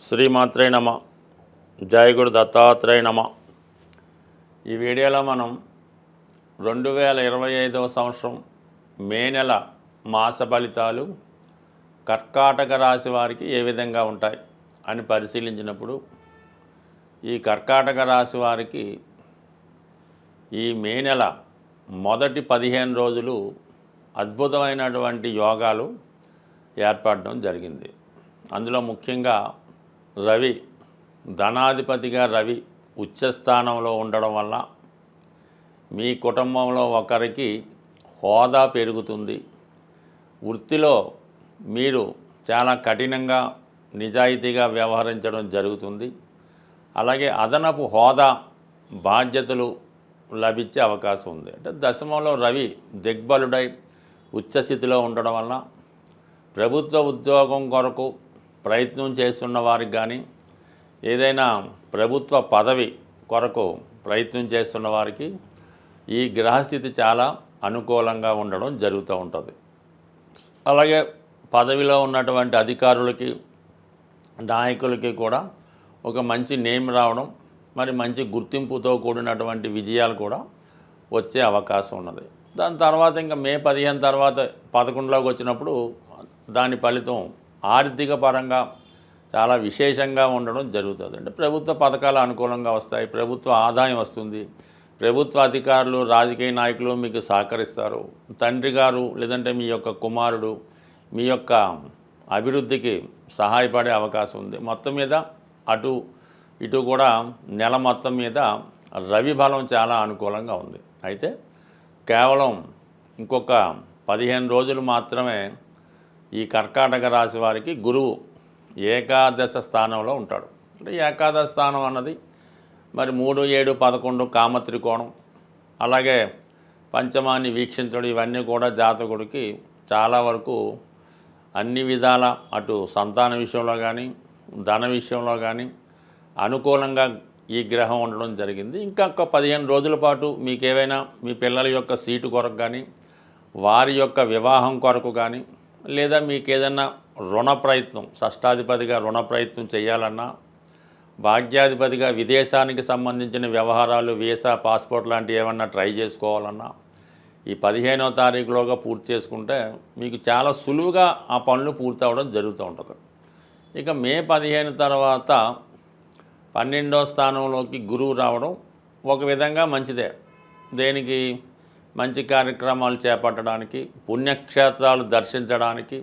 శ్రీమాత్రే నమ. జయ గురు దత్తాత్రేయ నమ. ఈ వీడియోలో మనం 2025వ సంవత్సరం మే నెల మాస ఫలితాలు కర్కాటక రాశి వారికి ఏ విధంగా ఉంటాయి అని పరిశీలించినప్పుడు ఈ కర్కాటక రాశి వారికి ఈ మే నెల మొదటి 15 రోజులు అద్భుతమైనటువంటి యోగాలు ఏర్పడడం జరిగింది. అందులో ముఖ్యంగా రవి, ధనాధిపతిగా రవి ఉచ్చస్థానంలో ఉండడం వల్ల మీ కుటుంబంలో ఒకరికి హోదా పెరుగుతుంది. వృత్తిలో మీరు చాలా కఠినంగా నిజాయితీగా వ్యవహరించడం జరుగుతుంది. అలాగే అదనపు హోదా బాధ్యతలు లభించే అవకాశం ఉంది. అంటే దశమంలో రవి దిగ్బలుడై ఉచ్చస్థితిలో ఉండడం వల్ల ప్రభుత్వ ఉద్యోగం కొరకు ప్రయత్నం చేస్తున్న వారికి కానీ ఏదైనా ప్రభుత్వ పదవి కొరకు ప్రయత్నం చేస్తున్న వారికి ఈ గ్రహస్థితి చాలా అనుకూలంగా ఉండడం జరుగుతూ ఉంటుంది. అలాగే పదవిలో ఉన్నటువంటి అధికారులకి, నాయకులకి కూడా ఒక మంచి నేమ్ రావడం, మరి మంచి గుర్తింపుతో కూడినటువంటి విజయాలు కూడా వచ్చే అవకాశం ఉన్నది. దాని తర్వాత ఇంకా మే 15 తర్వాత 11లోకి వచ్చినప్పుడు దాని ఫలితం ఆర్థిక పరంగా చాలా విశేషంగా ఉండడం జరుగుతుంది. అంటే ప్రభుత్వ పథకాలు అనుకూలంగా వస్తాయి, ప్రభుత్వ ఆదాయం వస్తుంది, ప్రభుత్వ అధికారులు, రాజకీయ నాయకులు మీకు సహకరిస్తారు. తండ్రి గారు లేదంటే మీ యొక్క కుమారుడు మీ యొక్క అభివృద్ధికి సహాయపడే అవకాశం ఉంది. మొత్తం మీద అటు ఇటు కూడా నెల మొత్తం మీద రవి బలం చాలా అనుకూలంగా ఉంది. అయితే కేవలం ఇంకొక 15 రోజులు మాత్రమే ఈ కర్కాటక రాశి వారికి గురువు ఏకాదశ స్థానంలో ఉంటాడు. అంటే ఏకాదశ స్థానం అన్నది మరి 3, 7, 11 కామత్రికోణం, అలాగే పంచమాన్ని వీక్షించడం, ఇవన్నీ కూడా జాతకుడికి చాలా వరకు అన్ని విధాల అటు సంతాన విషయంలో కానీ ధన విషయంలో కానీ అనుకూలంగా ఈ గ్రహం ఉండడం జరిగింది. ఇంకా ఒక 15 రోజుల పాటు మీకేవైనా మీ పిల్లల యొక్క సీటు కొరకు కానీ, వారి యొక్క వివాహం కొరకు కానీ, లేదా మీకు ఏదన్నా రుణ ప్రయత్నం, షష్టాధిపతిగా రుణ ప్రయత్నం చేయాలన్నా, భాగ్యాధిపతిగా విదేశానికి సంబంధించిన వ్యవహారాలు, వీసా, పాస్పోర్ట్ లాంటివి ఏమన్నా ట్రై చేసుకోవాలన్నా ఈ 15వ తారీఖులోగా పూర్తి చేసుకుంటే మీకు చాలా సులువుగా ఆ పనులు పూర్తి అవ్వడం జరుగుతూ ఉంటుంది. ఇక మే 15 తర్వాత 12వ స్థానంలోకి గురువు రావడం ఒక విధంగా మంచిదే. దేనికి? మంచి కార్యక్రమాలు చేపట్టడానికి, పుణ్యక్షేత్రాలు దర్శించడానికి,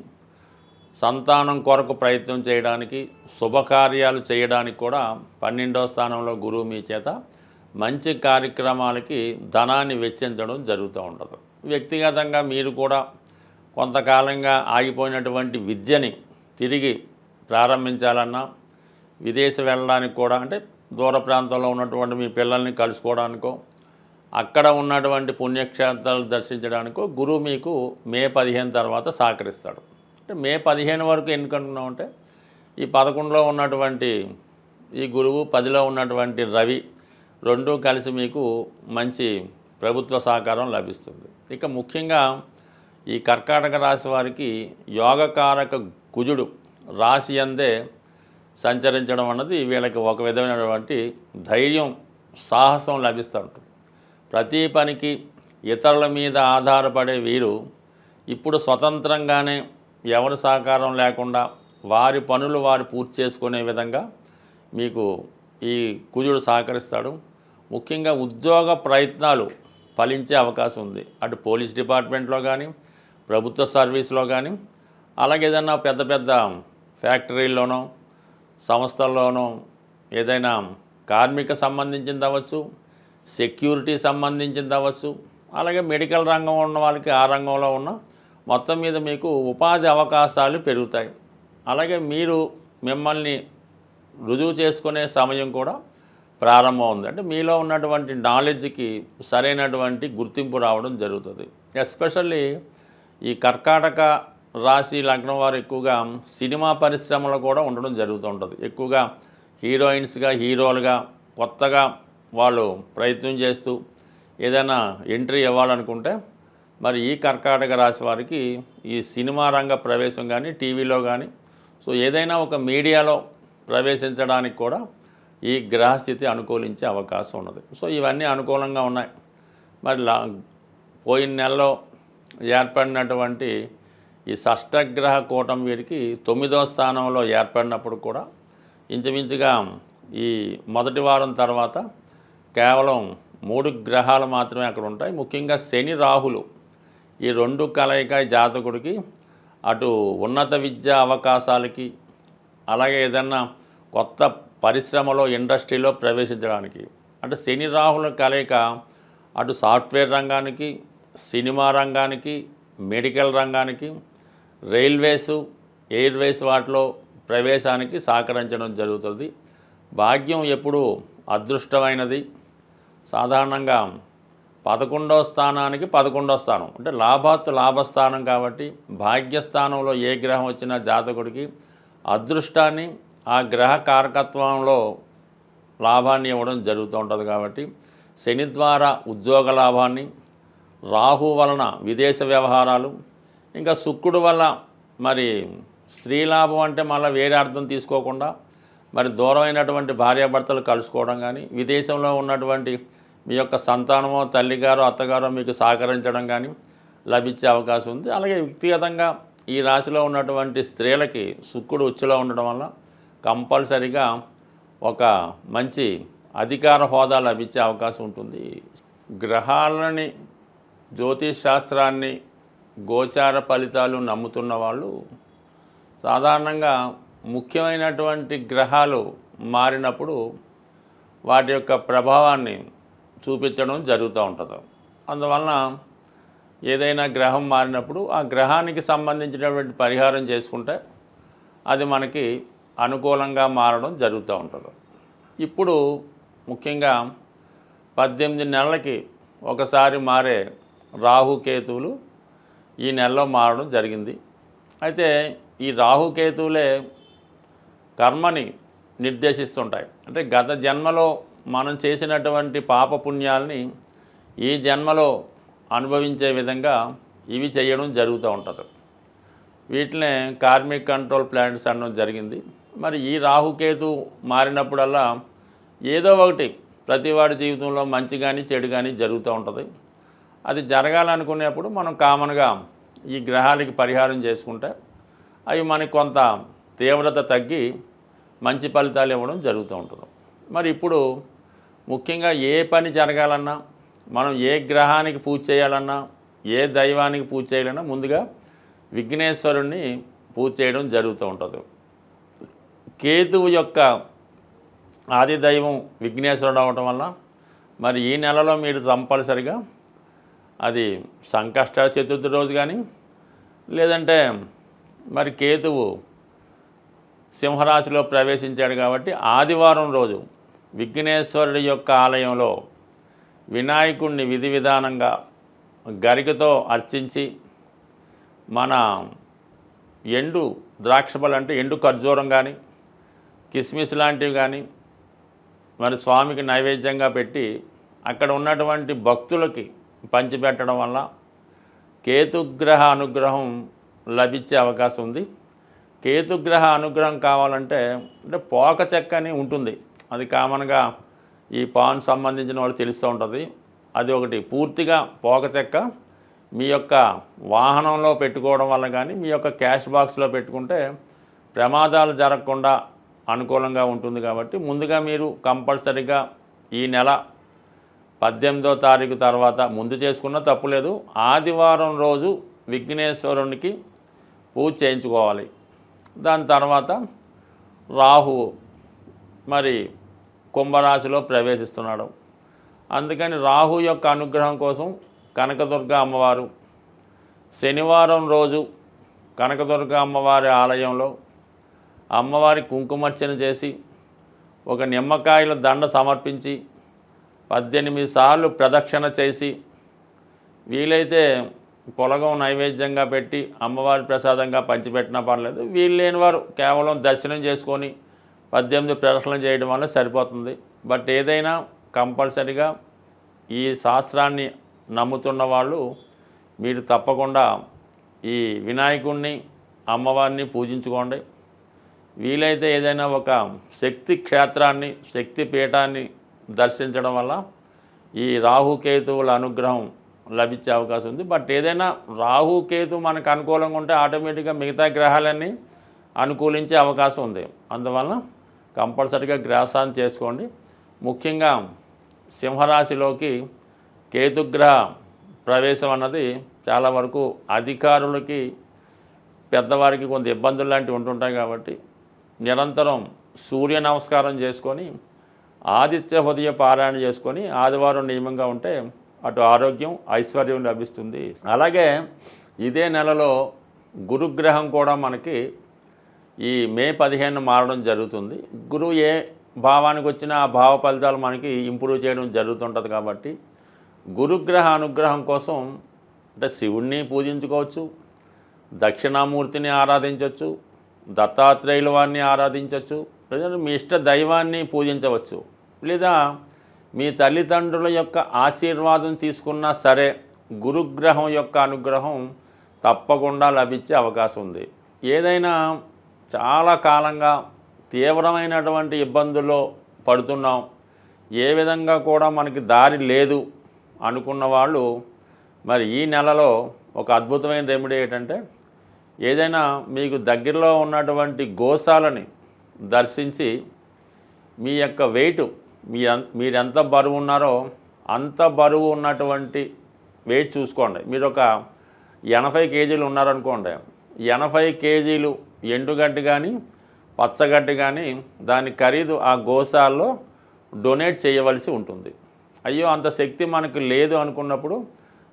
సంతానం కొరకు ప్రయత్నం చేయడానికి, శుభకార్యాలు చేయడానికి కూడా 12వ స్థానంలో గురువు మీ చేత మంచి కార్యక్రమాలకి ధనాన్ని వెచ్చించడం జరుగుతూ ఉంటుంది. వ్యక్తిగతంగా మీరు కూడా కొంతకాలంగా ఆగిపోయినటువంటి విద్యని తిరిగి ప్రారంభించాలన్నా, విదేశం వెళ్ళడానికి కూడా, అంటే దూర ప్రాంతంలో ఉన్నటువంటి మీ పిల్లల్ని కలుసుకోవడానికో, అక్కడ ఉన్నటువంటి పుణ్యక్షేత్రాలు దర్శించడానికో గురువు మీకు మే 15 తర్వాత సహకరిస్తాడు. అంటే మే 15 వరకు ఎందుకనుకున్నామంటే ఈ 11లో ఉన్నటువంటి ఈ గురువు, 10లో ఉన్నటువంటి రవి రెండూ కలిసి మీకు మంచి ప్రభుత్వ సహకారం లభిస్తుంది. ఇక ముఖ్యంగా ఈ కర్కాటక రాశి వారికి యోగకారక కుజుడు రాశి అందే సంచరించడం అన్నది వీళ్ళకి ఒక విధమైనటువంటి ధైర్యం, సాహసం లభిస్తూ ఉంటుంది. ప్రతి పనికి ఇతరుల మీద ఆధారపడే వీరు ఇప్పుడు స్వతంత్రంగానే ఎవరి సహకారం లేకుండా వారి పనులు వారు పూర్తి చేసుకునే విధంగా మీకు ఈ కుజుడు సహకరిస్తాడు. ముఖ్యంగా ఉద్యోగ ప్రయత్నాలు ఫలించే అవకాశం ఉంది. అటు పోలీస్ డిపార్ట్మెంట్లో కానీ, ప్రభుత్వ సర్వీస్లో కానీ, అలాగే ఏదైనా పెద్ద పెద్ద ఫ్యాక్టరీల్లోనో సంస్థల్లోనో ఏదైనా కార్మిక సంబంధించింది అవ్వచ్చు, సెక్యూరిటీ సంబంధించింది అవ్వచ్చు, అలాగే మెడికల్ రంగం ఉన్న వాళ్ళకి ఆ రంగంలో ఉన్న మొత్తం మీద మీకు ఉపాధి అవకాశాలు పెరుగుతాయి. అలాగే మీరు మిమ్మల్ని రుజువు చేసుకునే సమయం కూడా ప్రారంభం ఉంది. అంటే మీలో ఉన్నటువంటి నాలెడ్జ్కి సరైనటువంటి గుర్తింపు రావడం జరుగుతుంది. ఎస్పెషల్లీ ఈ కర్కాటక రాశి లగ్నం వారు ఎక్కువగా సినిమా పరిశ్రమలో కూడా ఉండడం జరుగుతూ ఉంటుంది. ఎక్కువగా హీరోయిన్స్గా, హీరోలుగా కొత్తగా వాళ్ళు ప్రయత్నం చేస్తూ ఏదైనా ఎంట్రీ ఇవ్వాలనుకుంటే మరి ఈ కర్కాటక రాశి వారికి ఈ సినిమా రంగ ప్రవేశం కానీ, టీవీలో కానీ, సో ఏదైనా ఒక మీడియాలో ప్రవేశించడానికి కూడా ఈ గ్రహస్థితి అనుకూలించే అవకాశం ఉన్నది. సో ఇవన్నీ అనుకూలంగా ఉన్నాయి. మరి పోయిన నెలలో ఏర్పడినటువంటి ఈ షష్టగ్రహ కూటం వీరికి 9వ స్థానంలో ఏర్పడినప్పుడు కూడా ఇంచుమించుగా ఈ మొదటి వారం తర్వాత కేవలం 3 గ్రహాలు మాత్రమే అక్కడ ఉంటాయి. ముఖ్యంగా శని రాహులు ఈ 2 కలయిక జాతకుడికి అటు ఉన్నత విద్యా అవకాశాలకి, అలాగే ఏదన్నా కొత్త పరిశ్రమలో ఇండస్ట్రీలో ప్రవేశించడానికి, అంటే శని రాహుల కలయిక అటు సాఫ్ట్వేర్ రంగానికి, సినిమా రంగానికి, మెడికల్ రంగానికి, రైల్వేసు, ఎయిర్వేస్ వాటిలో ప్రవేశానికి సహకరించడం జరుగుతుంది. భాగ్యం ఎప్పుడు అదృష్టమైనది. సాధారణంగా 11వ స్థానానికి 11వ స్థానం అంటే లాభస్థానం కాబట్టి భాగ్యస్థానంలో ఏ గ్రహం వచ్చినా జాతకుడికి అదృష్టాన్ని, ఆ గ్రహ కారకత్వంలో లాభాన్ని ఇవ్వడం జరుగుతూ ఉంటుంది. కాబట్టి శని ద్వారా ఉద్యోగ లాభాన్ని, రాహు వలన విదేశ వ్యవహారాలు, ఇంకా శుక్రుడు వల్ల మరి స్త్రీ లాభం అంటే మళ్ళీ వేరే అర్థం తీసుకోకుండా మరి దూరమైనటువంటి భార్యాభర్తలు కలుసుకోవడం కానీ, విదేశంలో ఉన్నటువంటి మీ యొక్క సంతానమో, తల్లిగారో, అత్తగారో మీకు సహకరించడం కానీ లభించే అవకాశం ఉంది. అలాగే వ్యక్తిగతంగా ఈ రాశిలో ఉన్నటువంటి స్త్రీలకి శుక్రుడు ఉచ్చులో ఉండడం వల్ల కంపల్సరిగా ఒక మంచి అధికార హోదా లభించే అవకాశం ఉంటుంది. గ్రహాలని, జ్యోతిష్ శాస్త్రాన్ని, గోచార ఫలితాలు నమ్ముతున్న వాళ్ళు సాధారణంగా ముఖ్యమైనటువంటి గ్రహాలు మారినప్పుడు వాటి యొక్క ప్రభావాన్ని చూపించడం జరుగుతూ ఉంటుంది. అందువలన ఏదైనా గ్రహం మారినప్పుడు ఆ గ్రహానికి సంబంధించినటువంటి పరిహారం చేసుకుంటే అది మనకి అనుకూలంగా మారడం జరుగుతూ ఉంటుంది. ఇప్పుడు ముఖ్యంగా 18 నెలలకి ఒకసారి మారే రాహుకేతువులు ఈ నెలలో మారడం జరిగింది. అయితే ఈ రాహుకేతువులే కర్మని నిర్దేశిస్తుంటాయి. అంటే గత జన్మలో మనం చేసినటువంటి పాపపుణ్యాలని ఈ జన్మలో అనుభవించే విధంగా ఇవి చేయడం జరుగుతూ ఉంటుంది. వీటినే కార్మిక్ కంట్రోల్ ప్లాంట్స్ అనడం జరిగింది. మరి ఈ రాహుకేతు మారినప్పుడల్లా ఏదో ఒకటి ప్రతివాడి జీవితంలో మంచి కానీ చెడు కానీ జరుగుతూ ఉంటుంది. అది జరగాలనుకునేప్పుడు మనం కామన్గా ఈ గ్రహాలకి పరిహారం చేసుకుంటే అవి మనకి కొంత తీవ్రత తగ్గి మంచి ఫలితాలు ఇవ్వడం జరుగుతూ ఉంటుంది. మరి ఇప్పుడు ముఖ్యంగా ఏ పని జరగాలన్నా, మనం ఏ గ్రహానికి పూజ చేయాలన్నా, ఏ దైవానికి పూజ చేయాలన్నా ముందుగా విఘ్నేశ్వరుణ్ణి పూజ చేయడం జరుగుతూ ఉంటుంది. కేతువు యొక్క ఆది దైవం విఘ్నేశ్వరుడు అవటం వల్ల మరి ఈ నెలలో మీరు కంపల్సరిగా అది సంకష్ట చతుర్థి రోజు కానీ, లేదంటే మరి కేతువు సింహరాశిలో ప్రవేశించాడు కాబట్టి ఆదివారం రోజు విఘ్నేశ్వరుడి యొక్క ఆలయంలో వినాయకుడిని విధి విధానంగా గరికతో అర్చించి, మన ఎండు ద్రాక్షపళ్ళు అంటే ఎండు ఖర్జూరం కానీ, కిస్మిస్ లాంటివి కానీ మరి స్వామికి నైవేద్యంగా పెట్టి అక్కడ ఉన్నటువంటి భక్తులకి పంచిపెట్టడం వల్ల కేతుగ్రహ అనుగ్రహం లభించే అవకాశం ఉంది. కేతుగ్రహ అనుగ్రహం కావాలంటే అంటే పోక చెక్క అని ఉంటుంది, అది కామన్గా ఈ పాన్ సంబంధించిన వాళ్ళు తెలుస్తూ ఉంటుంది. అది ఒకటి పూర్తిగా పోక చెక్క మీ యొక్క వాహనంలో పెట్టుకోవడం వల్ల కానీ, మీ యొక్క క్యాష్ బాక్స్లో పెట్టుకుంటే ప్రమాదాలు జరగకుండా అనుకూలంగా ఉంటుంది. కాబట్టి ముందుగా మీరు కంపల్సరీగా ఈ నెల 18వ తారీఖు తర్వాత ముందు చేసుకున్న తప్పులేదు, ఆదివారం రోజు విఘ్నేశ్వరునికి పూజ చేయించుకోవాలి. దాని తర్వాత రాహువు మరి కుంభరాశిలో ప్రవేశిస్తున్నాడు. అందుకని రాహు యొక్క అనుగ్రహం కోసం కనకదుర్గ అమ్మవారు శనివారం రోజు కనకదుర్గ అమ్మవారి ఆలయంలో అమ్మవారి కుంకుమర్చన చేసి ఒక నిమ్మకాయల దండ సమర్పించి 18 సార్లు ప్రదక్షిణ చేసి, వీలైతే పొలగం నైవేద్యంగా పెట్టి అమ్మవారి ప్రసాదంగా పంచిపెట్టినా పర్లేదు. వీలు లేని వారు కేవలం దర్శనం చేసుకొని 18 ప్రదక్షిణలు చేయడం వల్ల సరిపోతుంది. బట్ ఏదైనా కంపల్సరిగా ఈ శాస్త్రాన్ని నమ్ముతున్న వాళ్ళు మీరు తప్పకుండా ఈ వినాయకుడిని, అమ్మవారిని పూజించుకోండి. వీలైతే ఏదైనా ఒక శక్తి క్షేత్రాన్ని, శక్తి పీఠాన్ని దర్శించడం వల్ల ఈ రాహుకేతువుల అనుగ్రహం లభించే అవకాశం ఉంది. బట్ ఏదైనా రాహుకేతు మనకు అనుకూలంగా ఉంటే ఆటోమేటిక్గా మిగతా గ్రహాలన్నీ అనుకూలించే అవకాశం ఉంది. అందువలన కంపల్సరీగా గ్రాసాన్ని చేసుకోండి. ముఖ్యంగా సింహరాశిలోకి కేతుగ్రహ ప్రవేశం అన్నది చాలా వరకు అధికారులకి, పెద్దవారికి కొంత ఇబ్బందులు లాంటివి ఉంటుంటాయి. కాబట్టి నిరంతరం సూర్య నమస్కారం చేసుకొని, ఆదిత్య హృదయ పారాయణ చేసుకొని ఆదివారం నియమంగా ఉంటే అటు ఆరోగ్యం, ఐశ్వర్యం లభిస్తుంది. అలాగే ఇదే నెలలో గురుగ్రహం కూడా మనకి ఈ మే 15 మారడం జరుగుతుంది. గురువు ఏ భావానికి వచ్చినా ఆ భావ ఫలితాలు మనకి ఇంప్రూవ్ చేయడం జరుగుతుంటుంది. కాబట్టి గురుగ్రహ అనుగ్రహం కోసం అంటే శివుణ్ణి పూజించుకోవచ్చు, దక్షిణామూర్తిని ఆరాధించవచ్చు, దత్తాత్రేయుల వారిని ఆరాధించవచ్చు, లేదా మీ ఇష్ట దైవాన్ని పూజించవచ్చు, లేదా మీ తల్లిదండ్రుల యొక్క ఆశీర్వాదం తీసుకున్నా సరే గురుగ్రహం యొక్క అనుగ్రహం తప్పకుండా లభించే అవకాశం ఉంది. ఏదైనా చాలా కాలంగా తీవ్రమైనటువంటి ఇబ్బందుల్లో పడుతున్నాం, ఏ విధంగా కూడా మనకి దారి లేదు అనుకున్న వాళ్ళు మరి ఈ నెలలో ఒక అద్భుతమైన రెమెడీ ఏంటంటే, ఏదైనా మీకు దగ్గరలో ఉన్నటువంటి గోశాలని దర్శించి మీ యొక్క వెయిట్, మీరెంత బరువు ఉన్నారో అంత బరువు ఉన్నటువంటి వెయిట్ చూసుకోండి. మీరు ఒక 80 కేజీలు ఉన్నారనుకోండి, 80 కేజీలు ఎండుగడ్డి కానీ పచ్చగడ్డి కానీ దాని ఖరీదు ఆ గోశాలలో డొనేట్ చేయవలసి ఉంటుంది. అయ్యో అంత శక్తి మనకు లేదు అనుకున్నప్పుడు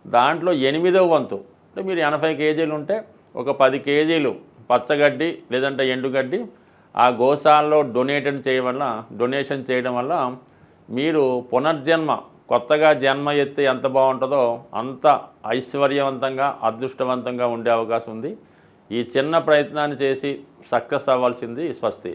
దాంట్లో 8వ వంతు, అంటే మీరు 80 కేజీలు ఉంటే ఒక 10 కేజీలు పచ్చగడ్డి లేదంటే ఎండుగడ్డి ఆ గోశాలలో డొనేషన్ చేయడం వల్ల మీరు పునర్జన్మ, కొత్తగా జన్మ ఎత్తి ఎంత బాగుంటుందో అంత ఐశ్వర్యవంతంగా, అదృష్టవంతంగా ఉండే అవకాశం ఉంది. ఈ చిన్న ప్రయత్నాన్ని చేసి సక్సెస్ అవ్వాల్సింది. స్వస్తి.